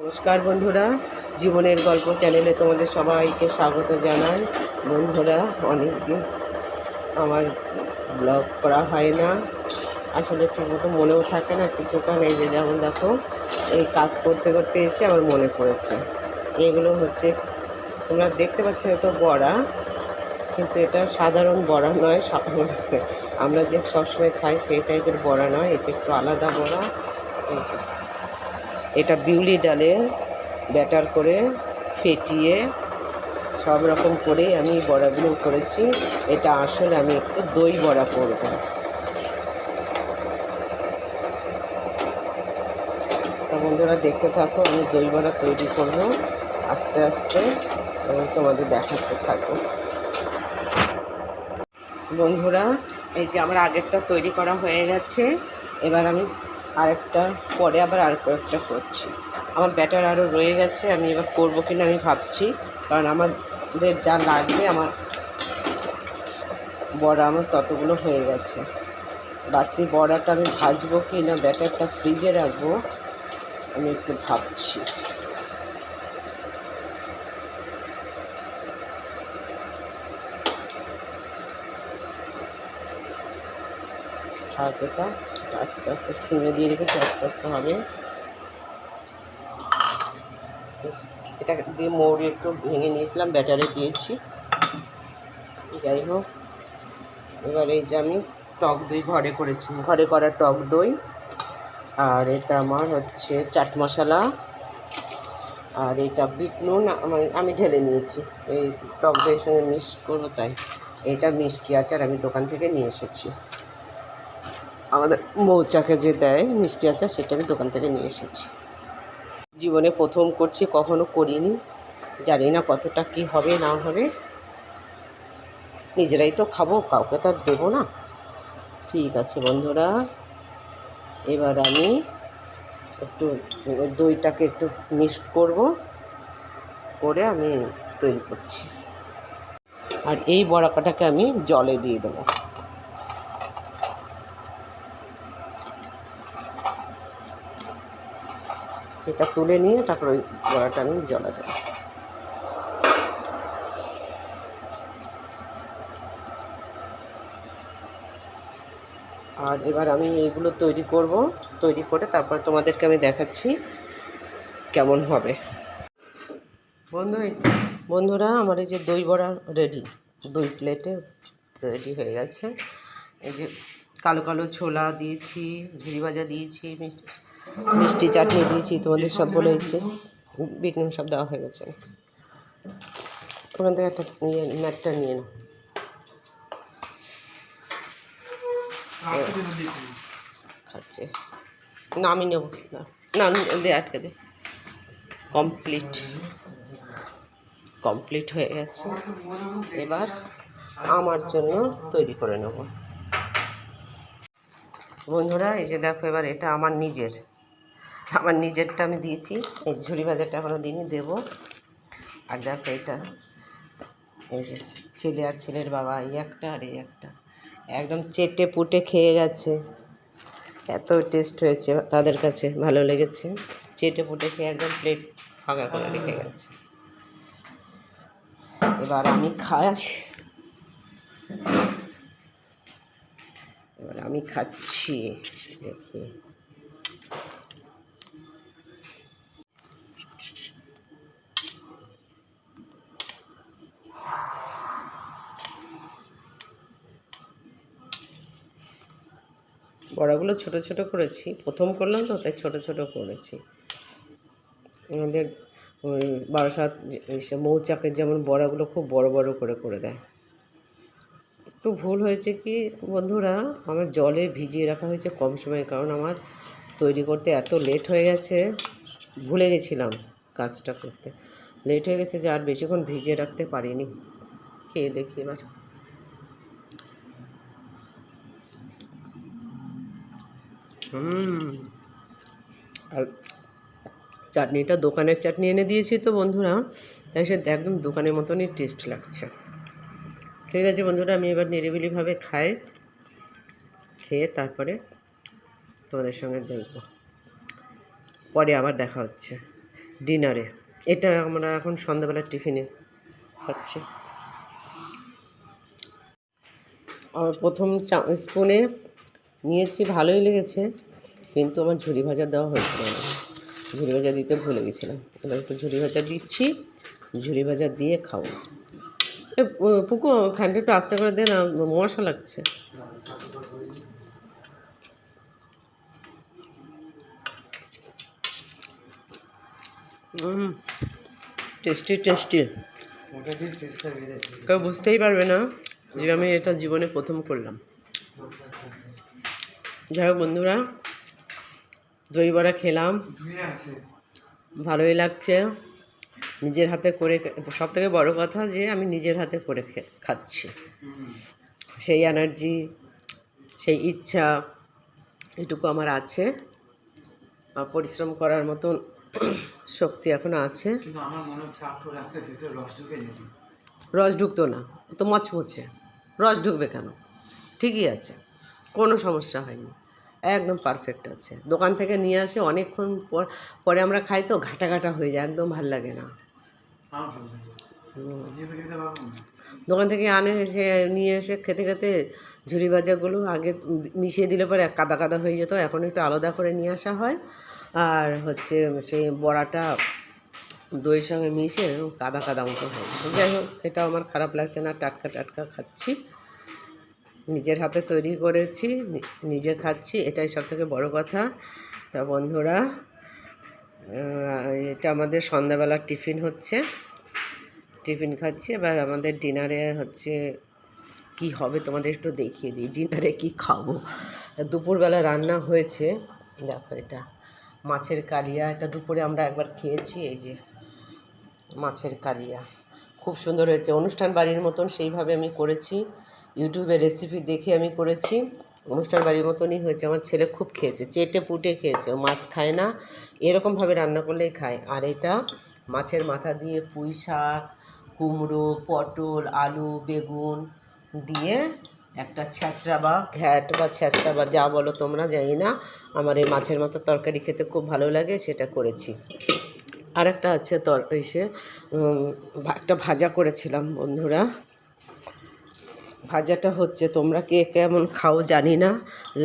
নমস্কার বন্ধুরা, জীবনের গল্প চ্যানেলে তোমাদের সবাইকে স্বাগত জানাই। বন্ধুরা, অনেকদিন আমার ব্লগ করা হয় না, আসলে ঠিকমতো মনেও থাকে না কিছুটা। এই যে যেমন দেখো, এই কাজ করতে করতে এসে আমার মনে পড়েছে। এগুলো হচ্ছে, তোমরা দেখতে পাচ্ছ হয়তো বড়া, কিন্তু এটা সাধারণ বড়া নয়। আমরা যে সবসময় খাই সেই টাইপের বড়া নয়, এটা একটু আলাদা বড়া। এই যে এটা বিউলি ডালে ব্যাটার করে ফেটিয়ে সব রকম করে আমি বড়াগুলো করেছি। এটা আসলে আমি একটু দই বড়া করব। তা বন্ধুরা দেখতে থাকো, আমি দই বড়া তৈরি করব আস্তে আস্তে এবং তোমাদের দেখাতে থাকো। বন্ধুরা, এই যে আমার আগেরটা তৈরি করা হয়ে গেছে, এবার আমি আরেকটা পরে আবার আর কয়েকটা করছি। আমার ব্যাটার আরও রয়ে গেছে, আমি এবার করবো কিনা আমি ভাবছি, কারণ আমাদের যা লাগবে আমার বড়া আমার ততগুলো হয়ে গেছে। বাড়তি বড়াটা আমি ভাজবো কি না ব্যাটারটা ফ্রিজে রাখবো আমি একটু ভাবছি। আর এটা আস্তে আস্তে সিমে দিয়ে রেখেছি, আস্তে আস্তে হবে। এটা দিয়ে মৌরি একটু ভেঙে নিয়েছিলাম, ব্যাটারে দিয়েছি। যাই হোক, এবার এই যে আমি টক দই ঘরে করেছি, ঘরে করা টক দই। আর এটা আমার হচ্ছে চাট মশলা, আর এটা বিট নুন আমি ঢেলে নিয়েছি, এই টক দইয়ের সঙ্গে মিক্স করবো তাই। এটা মিষ্টি আচার আমি দোকান থেকে নিয়ে এসেছি, আমাদের মৌচাকে যে দেয় মিষ্টি আচার, সেটা আমি দোকান থেকে নিয়ে এসেছি। জীবনে প্রথম করছি, কখনো করিনি, জানি না কতটা কি হবে না হবে। নিজেরাই তো খাবো, কাউকে তো আর দেবো না। ঠিক আছে বন্ধুরা, এবার আমি একটু দইটাকে একটু মিক্সড করব, করে আমি তৈরি করছি। আর এই বড়াটাকে আমি জলে দিয়ে দেবো। এটা তুলে নিয়ে তারপর ওই বড়াটা আমি জলে দেবো। আর এবার আমি এইগুলো তৈরি করব, তৈরি করে তারপর তোমাদেরকে আমি দেখাচ্ছি কেমন হবে। বন্ধুরা, আমার এই যে দই বড়া রেডি, 2 প্লেটে রেডি হয়ে গেছে। এই যে কালো কালো ছোলা দিয়েছি, ঝুরি ভাজা দিয়েছি, মিষ্টি চাটনি দিয়েছি, তোমাদের সব বলে এসেছি, বিট নুন সব দেওয়া হয়ে গেছে। ওখান থেকে একটা ম্যাটটা নিয়ে নাও। খাচ্ছে না, আমি নেব না, না দে, আটকে দে। কমপ্লিট হয়ে গেছে। এবার আমার জন্য তৈরি করে নেব। বন্ধুরা, এই যে দেখো, এবার এটা আমার নিজেরটা আমি দিয়েছি। এই ঝুরি ভাজাটা এখনও দিইনি, দেবো। আর দেখো, এটা এই যে ছেলে আর ছেলের বাবা, এই একটা আর এই একটা, একদম চেটে পুটে খেয়ে গেছে। এত টেস্ট হয়েছে, তাদের কাছে ভালো লেগেছে। চেটে পুটে খেয়ে একদম প্লেট ফাঁকা করে রেখে গেছে। এবার আমি খাচ্ছি, দেখি। বড়াগুলো ছোট ছোট করেছি, প্রথম করলাম তো তাই ছোট ছোট করেছি। আমাদের ওই বারাসাত মৌচাকের যেমন বড়াগুলো খুব বড় বড় করে দেয়। একটু ভুল হয়েছে কি বন্ধুরা, আমার জলে ভিজিয়ে রাখা হয়েছে কম সময়ে, কারণ আমার তৈরি করতে এত লেট হয়ে গেছে, ভুলে গেছিলাম কাজটা করতে। লেট হয়ে গেছে যে আর বেশিক্ষণ ভিজিয়ে রাখতে পারিনি। খেয়ে দেখি এবার। আর চাটনিটা দোকানের চাটনি এনে দিয়েছি তো বন্ধুরা, তাই সে একদম দোকানের মতনই টেস্ট লাগছে। ঠিক আছে বন্ধুরা, আমি এবার নিরিবিলিভাবে খেয়ে তারপরে তোমাদের সঙ্গে দেখব, পরে আবার দেখা হচ্ছে। ডিনারে। এটা আমরা এখন সন্ধ্যাবেলার টিফিনে খাচ্ছি। আর প্রথম স্পুনে নিয়েছি, ভালোই লেগেছে, কিন্তু আমার ঝুরি ভাজা দেওয়া হয়েছিল না, ঝুরি ভাজা দিতে ভুলে গেছিলাম। এবার একটু ঝুরি ভাজা দিচ্ছি, ঝুরি ভাজা দিয়ে খাও। পুকু ফ্যানটা একটু আস্তে করে দে না, মশা লাগছে। টেস্টি টেস্টি, কেউ বুঝতেই পারবে না যে আমি এটা জীবনে প্রথম করলাম। যাই হোক বন্ধুরা, দই বড়া খেলাম, ভালোই লাগছে। নিজের হাতে করে, সব থেকে বড়ো কথা যে আমি নিজের হাতে করে খাচ্ছি, সেই এনার্জি, সেই ইচ্ছা এটুকু আমার আছে। পরিশ্রম করার মতন শক্তি এখনো আছে। রস ঢুকতো না, তো মচমচে, রস ঢুকবে কেন? ঠিকই আছে, কোনো সমস্যা হয়নি, একদম পারফেক্ট আছে। দোকান থেকে নিয়ে আসে অনেকক্ষণ পরে আমরা খাই তো ঘাটা ঘাটা হয়ে যায়, একদম ভাল লাগে না। দোকান থেকে নিয়ে এসে খেতে খেতে ঝুরি ভাজাগুলো আগে মিশিয়ে দিলে পরে কাদা কাদা হয়ে যেত, এখন একটু আলাদা করে নিয়ে আসা হয়। আর হচ্ছে সেই বড়াটা দইয়ের সঙ্গে মিশে কাদা কাদা মতো হয়। যাই হোক, এটা আমার খারাপ লাগছে না, টাটকা টাটকা খাচ্ছি, নিজের হাতে তৈরি করেছি, নিজে খাচ্ছি, এটাই সবথেকে বড় কথা। তা বন্ধুরা, এটা আমাদের সন্ধ্যাবেলার টিফিন হচ্ছে, টিফিন খাচ্ছি। এবার আমাদের ডিনারে হচ্ছে কি হবে তোমাদের একটু দেখিয়ে দিই, ডিনারে কি খাবো। দুপুরবেলা রান্না হয়েছে, দেখো এটা মাছের কালিয়া, এটা দুপুরে আমরা একবার খেয়েছি। এই যে মাছের কালিয়া খুব সুন্দর হয়েছে, অনুষ্ঠান বাড়ির মতন সেইভাবে আমি করেছি, ইউটিউবে রেসিপি দেখে আমি করেছি, অনুষ্ঠান বাড়ির মতনই হয়েছে। আমার ছেলে খুব খেয়েছে, চেটে পুটে খেয়েছে, ও মাছ খায় না, এরকমভাবে রান্না করলেই খায়। আর এটা মাছের মাথা দিয়ে পুঁই শাক, কুমড়ো, পটল, আলু, বেগুন দিয়ে একটা ছ্যাঁচড়া বা ঘ্যাট বা ছ্যাঁচড়া বা যা বলো তোমরা, জানি না, আমার এই মাছের মতো তরকারি খেতে খুব ভালো লাগে, সেটা করেছি। আর একটা আছে একটা ভাজা করেছিলাম বন্ধুরা, ভাজাটা হচ্ছে, তোমরা কে কেমন খাও জানি না,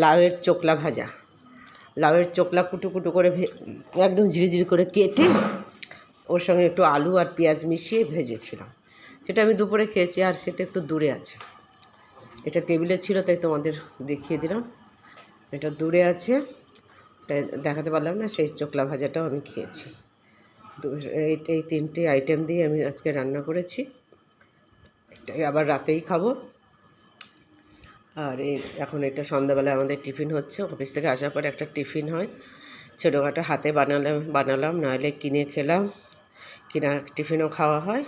লাউয়ের চোকলা ভাজা। লাউয়ের চোকলা কুটু কুটু করে একদম ঝিরিঝিরি করে কেটে ওর সঙ্গে একটু আলু আর পেঁয়াজ মিশিয়ে ভেজেছিলাম, সেটা আমি দুপুরে খেয়েছি। আর সেটা একটু দূরে আছে, এটা টেবিলে ছিল তাই তোমাদের দেখিয়ে দিলাম, এটা দূরে আছে তাই দেখাতে পারলাম না। সেই চোকলা ভাজাটাও আমি খেয়েছি। এই তিনটে আইটেম দিয়ে আমি আজকে রান্না করেছি, এটাই আবার রাতেই খাবো। আর এখন এটা সন্ধ্যাবেলায় আমাদের টিফিন হচ্ছে, অফিস থেকে আসার পরে একটা টিফিন হয়, ছোটোখাটো হাতে বানালাম, নাহলে কিনে খেলাম, কিনা টিফিনও খাওয়া হয়।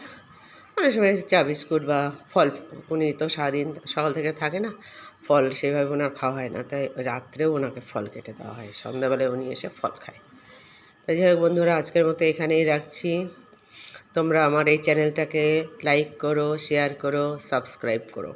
অনেক সময় চা বিস্কুট বা ফল, উনি তো সারাদিন সকাল থেকে থাকে না, ফল সেভাবে ওনার খাওয়া হয় না, তাই রাত্রেও ওনাকে ফল কেটে দেওয়া হয়, সন্ধ্যাবেলায় উনি এসে ফল খায়। তাই যাই হোক বন্ধুরা, আজকের মতো এখানেই রাখছি। তোমরা আমার এই চ্যানেলটাকে লাইক করো, শেয়ার করো, সাবস্ক্রাইব করো।